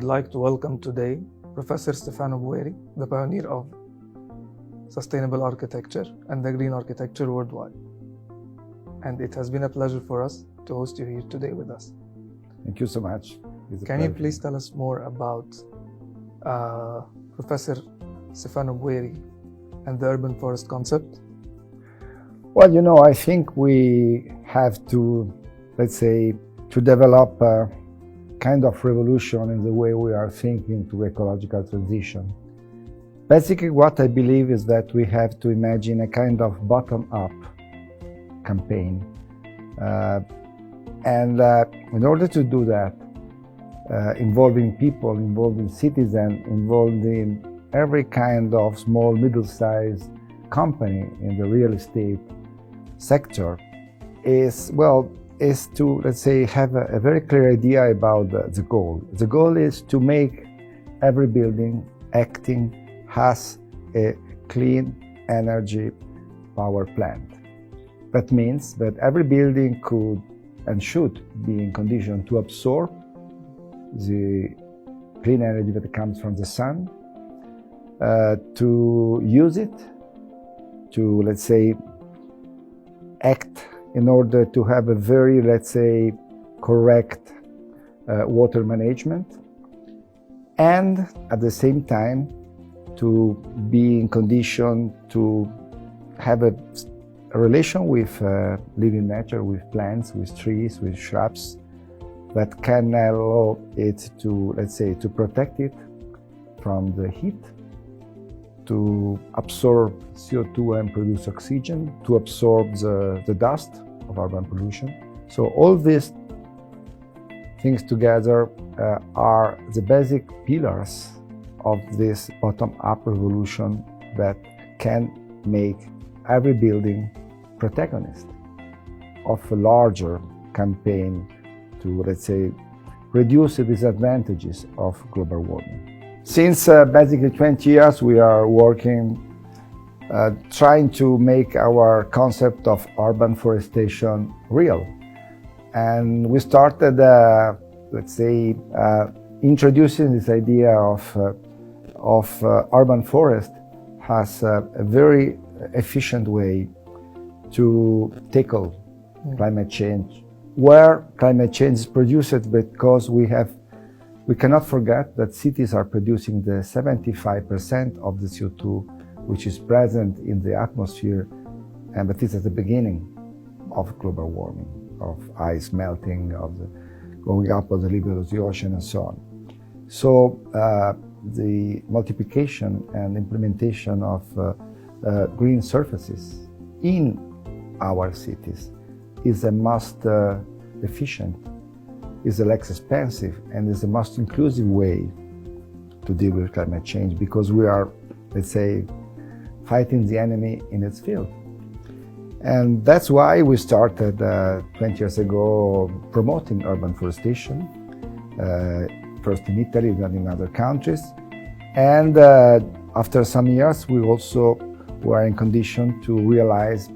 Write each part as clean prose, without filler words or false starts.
would like to welcome today Professor Stefano Boeri, the pioneer of sustainable architecture and the green architecture worldwide. And it has been a pleasure for us to host you here today with us. Thank you so much. Can you please tell us more about Professor Stefano Boeri and the urban forest concept? Well, I think we have to, to develop a kind of revolution in the way we are thinking to ecological transition. Basically, what I believe is that we have to imagine a kind of bottom-up campaign. In order to do that, involving people, involving citizens, involving every kind of small, middle-sized company in the real estate sector is to, have a very clear idea about the goal. The goal is to make every building acting as a clean energy power plant. That means that every building could and should be in condition to absorb the clean energy that comes from the sun, to use it, to, act in order to have a very, correct water management, and at the same time to be in condition to have a relation with living nature, with plants, with trees, with shrubs, that can allow it to, to protect it from the heat, to absorb CO2 and produce oxygen, to absorb the dust of urban pollution. So all these things together are the basic pillars of this bottom-up revolution that can make every building protagonist of a larger campaign to, reduce the disadvantages of global warming. Since basically 20 years, we are working, trying to make our concept of urban forestation real. And we started, introducing this idea of urban forest as a very efficient way to tackle climate change, where climate change is produced, because we cannot forget that cities are producing the 75% of the CO2 which is present in the atmosphere, and that is at the beginning of global warming, of ice melting, of the going up of the level of the ocean, and so on. So the multiplication and implementation of green surfaces in our cities is the most efficient, is the less expensive, and is the most inclusive way to deal with climate change, because we are, fighting the enemy in its field. And that's why we started 20 years ago promoting urban forestation, first in Italy, then in other countries. And after some years, we also were in condition to realize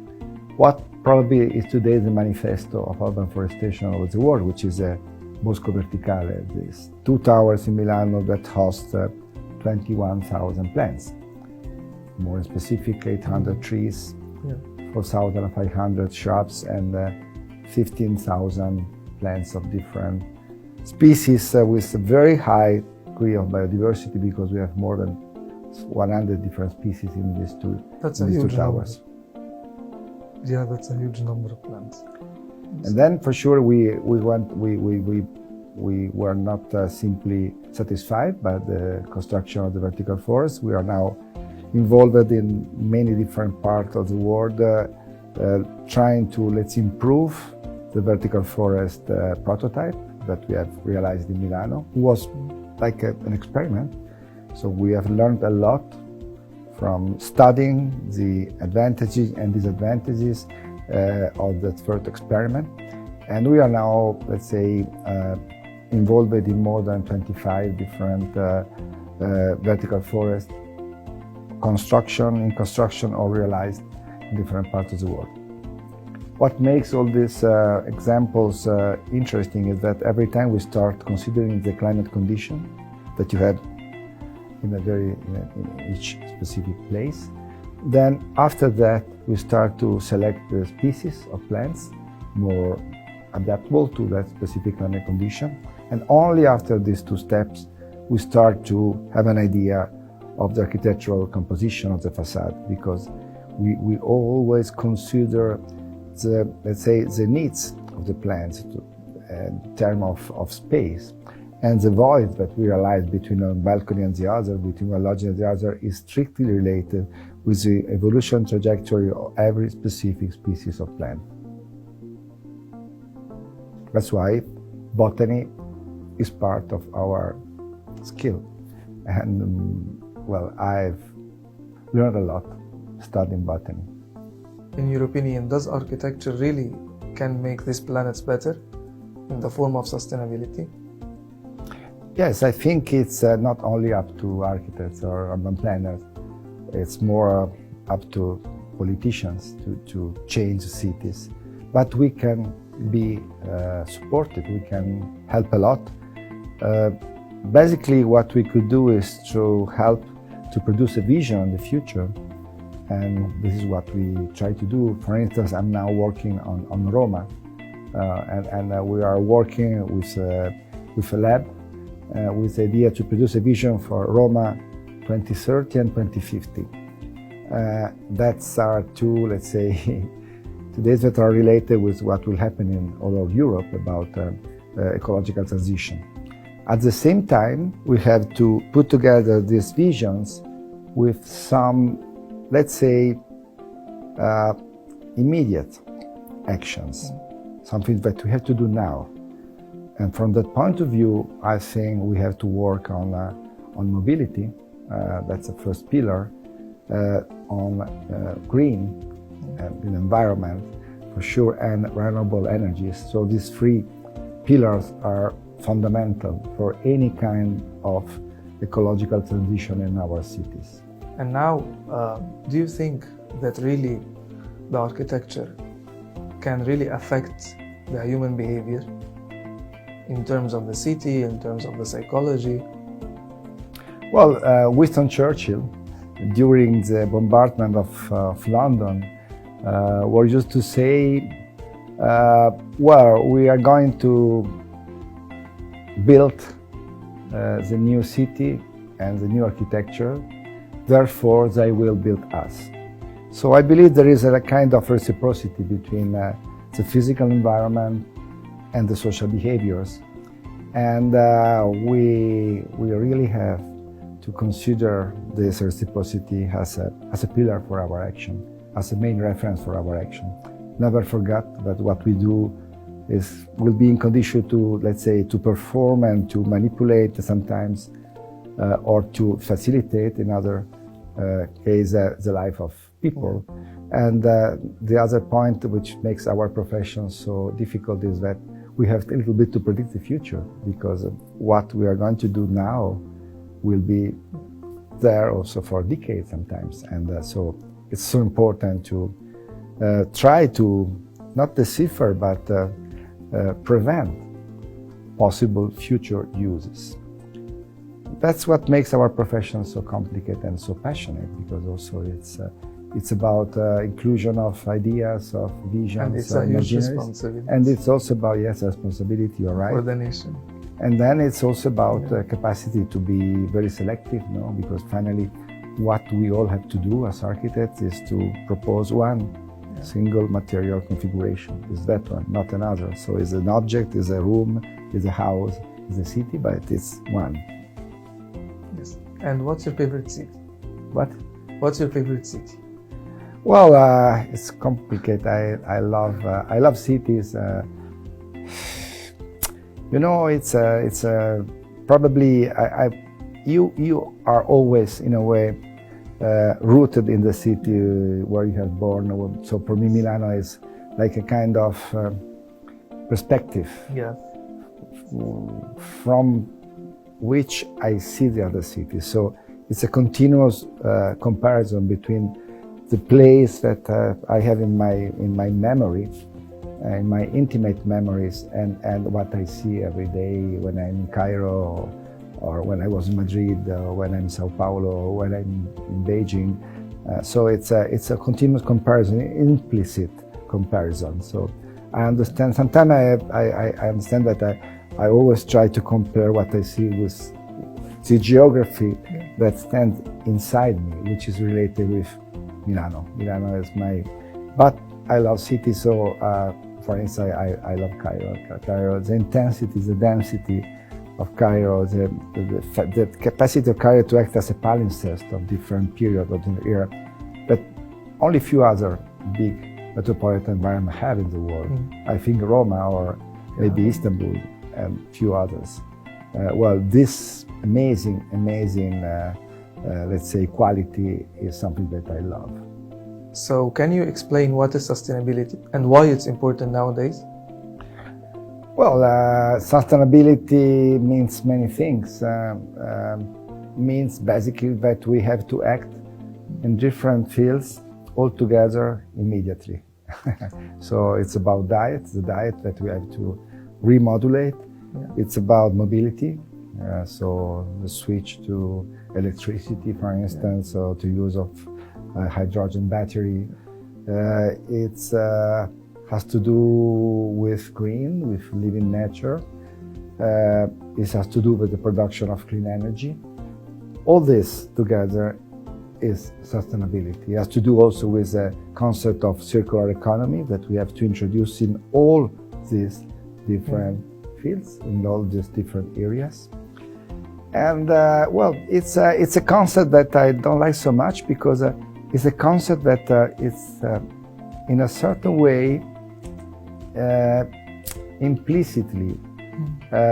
what probably is today the manifesto of urban forestation over the world, which is a Bosco Verticale, these 2 towers in Milano that host 21,000 plants. More specific, 800 trees, 4,500 shrubs, and 15,000 plants of different species with a very high degree of biodiversity, because we have more than 100 different species in these two towers. Yeah, that's a huge number of plants. And then, for sure, we were not simply satisfied by the construction of the vertical forest. We are now involved in many different parts of the world, trying to improve the vertical forest prototype that we have realized in Milano. It was like an experiment. So we have learned a lot from studying the advantages and disadvantages of that first experiment. And we are now, involved in more than 25 different vertical forest construction or realized in different parts of the world. What makes all these examples interesting is that every time we start considering the climate condition, that you have in each specific place. Then after that, we start to select the species of plants more adaptable to that specific climate condition. And only after these two steps, we start to have an idea of the architectural composition of the facade, because we always consider the, let's say, the needs of the plants in terms of space. And the void that we realize between one balcony and the other, between one lodge and the other, is strictly related with the evolution trajectory of every specific species of plant. That's why botany is part of our skill. And well, I've learned a lot studying botany. In your opinion, does architecture really can make these planets better in the form of sustainability? Yes, I think it's not only up to architects or urban planners, it's more up to politicians to change cities. But we can be supportive, we can help a lot. Basically, what we could do is to help to produce a vision on the future, and this is what we try to do. For instance, I'm now working on Roma, and we are working with a lab with the idea to produce a vision for Roma 2030 and 2050. That's our two, let's say, today's that are related with what will happen in all of Europe about ecological transition. At the same time, we have to put together these visions with some, let's say, immediate actions, something that we have to do now. And from that point of view, I think we have to work on mobility. That's the first pillar. On green and environment, for sure, and renewable energies. So these three pillars are fundamental for any kind of ecological transition in our cities. And now, do you think that really the architecture can really affect the human behavior in terms of the city, in terms of the psychology? Well, Winston Churchill, during the bombardment of London, were used to say, well, we are going to build the new city and the new architecture, therefore they will build us. So I believe there is a kind of reciprocity between the physical environment and the social behaviors. And we really have to consider this reciprocity as a pillar for our action, as a main reference for our action. Never forget that what we do will be in condition to, let's say, to perform and to manipulate sometimes, or to facilitate, in other case, the life of people. And the other point which makes our profession so difficult is that we have a little bit to predict the future, because what we are going to do now will be there also for decades sometimes. And so it's so important to try to not decipher, but prevent possible future uses. That's what makes our profession so complicated and so passionate, because also it's about inclusion of ideas, of visions, and it's a huge responsibility. And it's also about, yes, responsibility, you're right. For the nation. And then it's also about capacity to be very selective, no? Because finally, what we all have to do as architects is to propose one single material configuration. Is that one, not another. So it's an object, is a room, is a house, is a city, but it's one. Yes. And what's your favorite city? What? What's your favorite city? Well, it's complicated. I love cities. You know, it's probably you are always in a way rooted in the city where you have born. So for me, Milano is like a kind of perspective from which I see the other cities. So it's a continuous comparison between the place that I have in my memory, in my intimate memories, and what I see every day when I'm in Cairo or when I was in Madrid, or when I'm in Sao Paulo, or when I'm in Beijing. So it's a continuous comparison, implicit comparison. So I understand. Sometimes I understand that I always try to compare what I see with the geography that stands inside me, which is related with Milano. Milano is my, but I love cities. So, for instance, I love Cairo. Cairo, the intensity, the density of Cairo, the capacity of Cairo to act as a palimpsest of different periods of the era that only few other big metropolitan environments have in the world. I think Roma or maybe Istanbul and few others. Well, this amazing, let's say, quality is something that I love. So can you explain what is sustainability and why it's important nowadays? Well, sustainability means many things. Means basically that we have to act in different fields all together immediately. So it's about diet, the diet that we have to remodulate. It's about mobility, so the switch to electricity, for instance, or to use of hydrogen battery. It has to do with green, with living nature. It has to do with the production of clean energy. All this together is sustainability. It has to do also with the concept of circular economy that we have to introduce in all these different fields, in all these different areas. And well, it's a concept that I don't like so much because it's a concept that it's in a certain way implicitly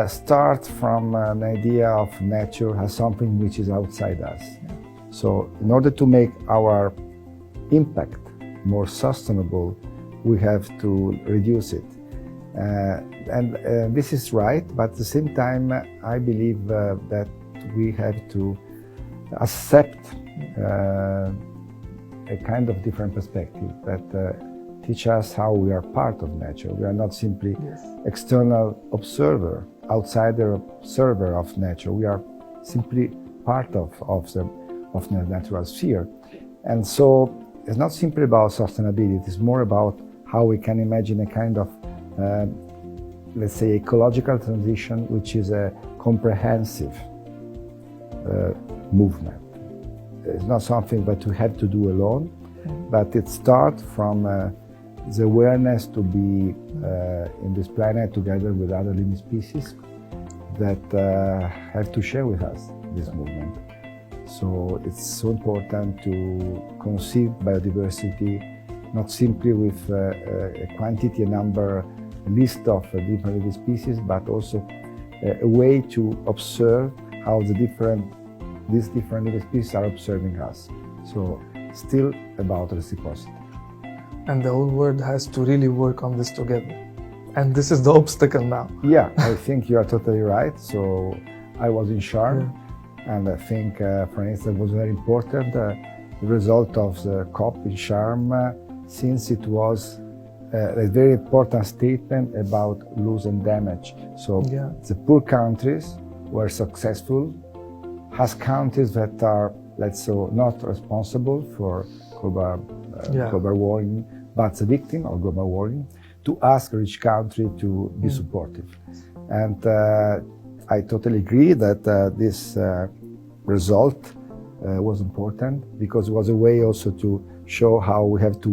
start from an idea of nature as something which is outside us. So in order to make our impact more sustainable, we have to reduce it. And this is right, but at the same time, I believe that we have to accept a kind of different perspective that teach us how we are part of nature. We are not simply external observer, outsider observer of nature. We are simply part of the natural sphere. And so it's not simply about sustainability, it's more about how we can imagine a kind of let's say ecological transition, which is a comprehensive movement. It's not something that we have to do alone, but it starts from the awareness to be in this planet together with other living species that have to share with us this movement. So it's so important to conceive biodiversity not simply with a quantity, a number, a list of different living species, but also a way to observe how these different living species are observing us. So still about reciprocity. And the whole world has to really work on this together. And this is the obstacle now. Yeah, I think you are totally right. So I was in Sharm, and I think, for instance, it was very important, the result of the COP in Sharm, since it was a very important statement about loss and damage. So the poor countries were successful, as countries that are, let's say, not responsible for global warming, but the victim of global warming, to ask a rich country to be supportive. And I totally agree that this result was important because it was a way also to show how we have to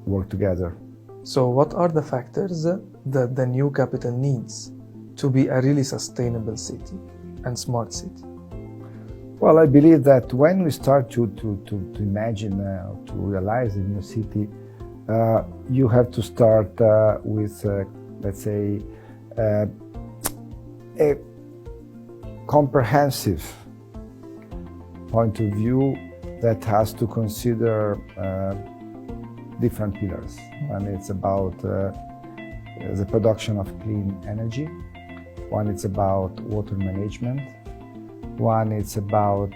work together. So what are the factors that the new capital needs to be a really sustainable city and smart city? Well, I believe that when we start to imagine, to realize a new city, you have to start with, let's say, a comprehensive point of view that has to consider different pillars. One is about the production of clean energy. One is about water management. One is about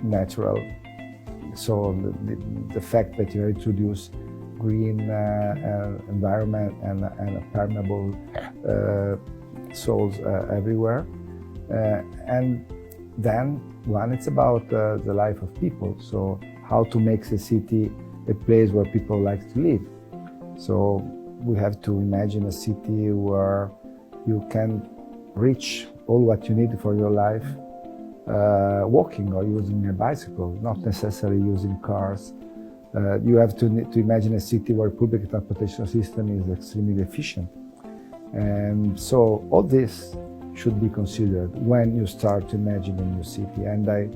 natural. So the fact that you introduce green environment and permeable soils everywhere. And then one, it's about the life of people. So how to make the city a place where people like to live. So we have to imagine a city where you can reach all what you need for your life walking or using a bicycle, not necessarily using cars. You have to imagine a city where public transportation system is extremely efficient. And so all this should be considered when you start to imagine a new city. And I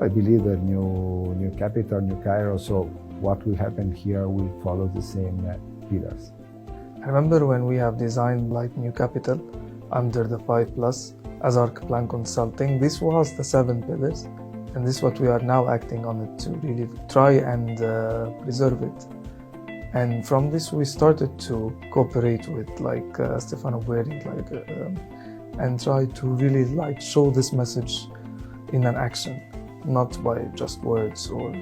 believe that new capital, New Cairo, so what will happen here will follow the same pillars. I remember when we have designed like new capital under the 5+ as Archplan Consulting, this was the 7 pillars, and this is what we are now acting on it to really try and preserve it. And from this we started to cooperate with like Stefano Boeri, and try to really like show this message in an action, not by just words or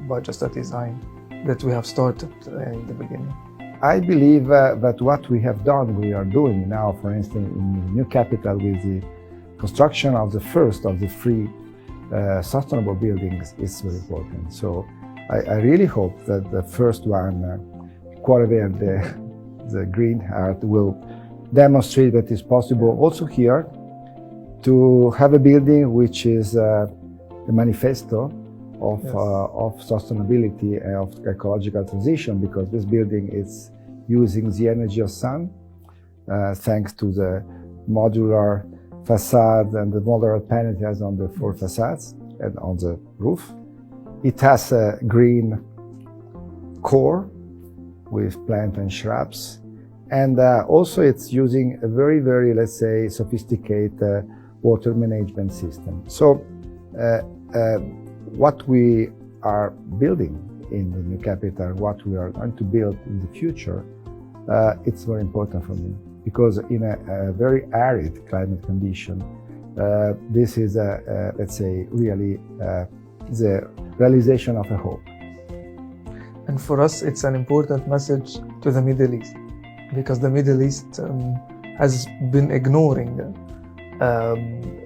by just a design that we have started in the beginning. I believe that what we have done, we are doing now, for instance, in New Capital with the construction of the first of the 3 sustainable buildings is very important. So I really hope that the first one, Cuore Verde, the green heart, will demonstrate that it's possible also here to have a building which is a manifesto of, yes, of sustainability and of ecological transition, because this building is using the energy of sun thanks to the modular facade and the modular panel it has on the 4 facades and on the roof. It has a green core with plant and shrubs, and also it's using a very, very, let's say, sophisticated water management system. So what we are building in the new capital, what we are going to build in the future, it's very important for me, because in a very arid climate condition, this is, let's say, really the realization of a hope. And for us, it's an important message to the Middle East, because the Middle East has been ignoring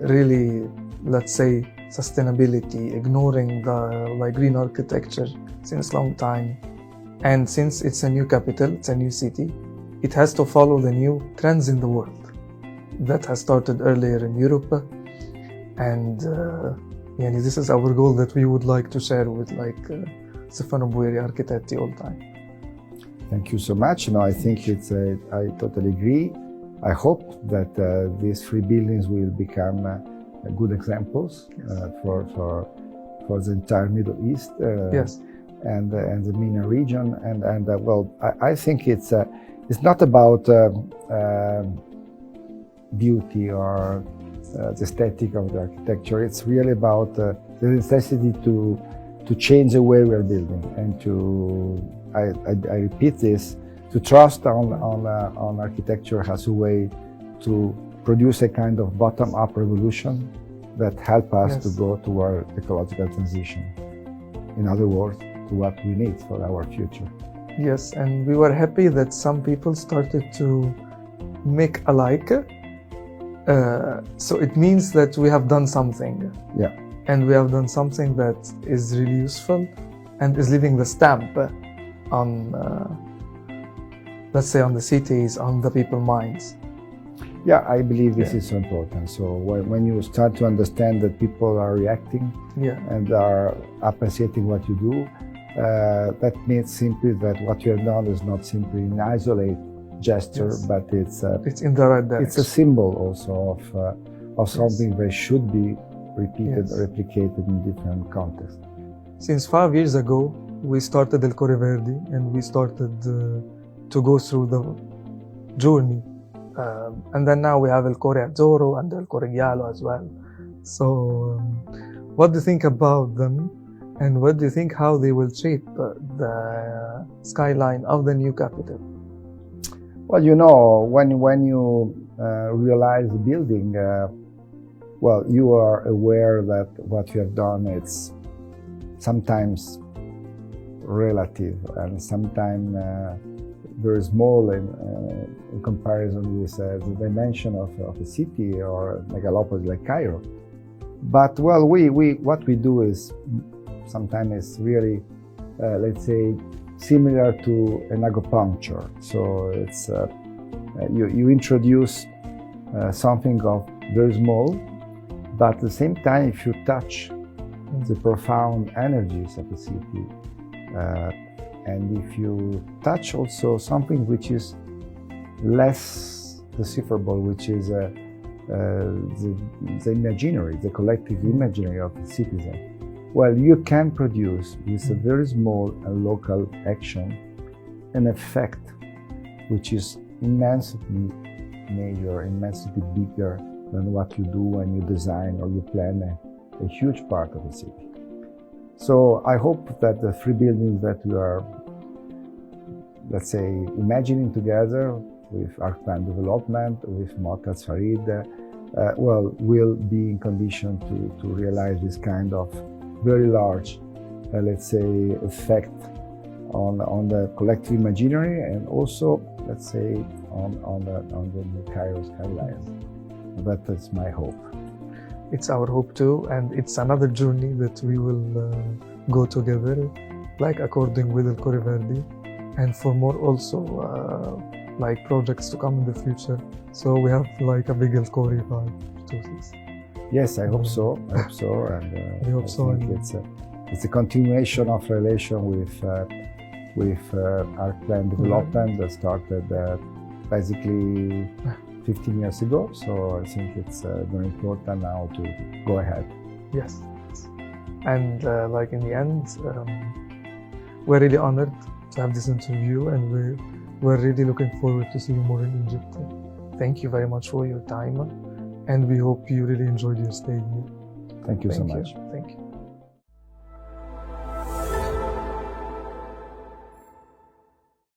really, let's say, sustainability, ignoring the green architecture since long time. And since it's a new capital, it's a new city, it has to follow the new trends in the world that has started earlier in Europe. And this is our goal that we would like to share with Stefano Boeri, Architetti, all time. Thank you so much. No, I think I totally agree. I hope that these 3 buildings will become good examples, yes, for the entire Middle East, yes, and the MENA region. And well, I think it's not about beauty or the aesthetic of the architecture. It's really about the necessity to change the way we are building, and I repeat this, to trust on architecture as a way to produce a kind of bottom-up revolution that help us, yes, to go toward ecological transition. In other words, to what we need for our future. Yes, and we were happy that some people started to make alike. So it means that we have done something. Yeah. And we have done something that is really useful and is leaving the stamp on, let's say, on the cities, on the people's minds. Yeah, I believe this is so important. So when you start to understand that people are reacting, yeah, and are appreciating what you do, that means simply that what you have done is not simply an isolated gesture, yes, but it's in the right direction. It's a symbol also of something, yes, that should be repeated, yes, replicated in different contexts. Since 5 years ago, we started El Cuore Verde, and we started to go through the journey. And then now we have El Cuore Azzurro and El Cuore Giallo as well. So what do you think about them? And what do you think how they will shape the skyline of the new capital? Well, you know, when you realize the building, well, you are aware that what you have done, it's sometimes relative, and sometimes very small in comparison with the dimension of a city or a megalopolis like Cairo. But well, what we do is sometimes it's really, let's say, similar to an acupuncture. So it's you introduce something of very small, but at the same time, if you touch the profound energies of the city, and if you touch also something which is less decipherable, which is the imaginary, the collective imaginary of the citizen, well, you can produce with a very small and local action an effect which is immensely major, immensely bigger than what you do when you design or you plan a huge part of the city. So I hope that the three buildings that we are, let's say, imagining together with Archplan development, with Mu'akkad Farid, will be in condition to realize this kind of very large, let's say, effect on the collective imaginary, and also, let's say, on the New Cairo skyline. That is my hope. It's our hope too, and it's another journey that we will go together, like according with El Corre Verde, and for more also like projects to come in the future. So we have like a big El Corre 526. Yes, I hope so. I hope so, and I hope so. Think it's a continuation of relation with Archplan development that started basically 15 years ago. So I think it's very important now to go ahead. Yes, and like in the end, we're really honored to have this interview, and we're really looking forward to see you more in Egypt. Thank you very much for your time, and we hope you really enjoyed your stay here. Thank you so much.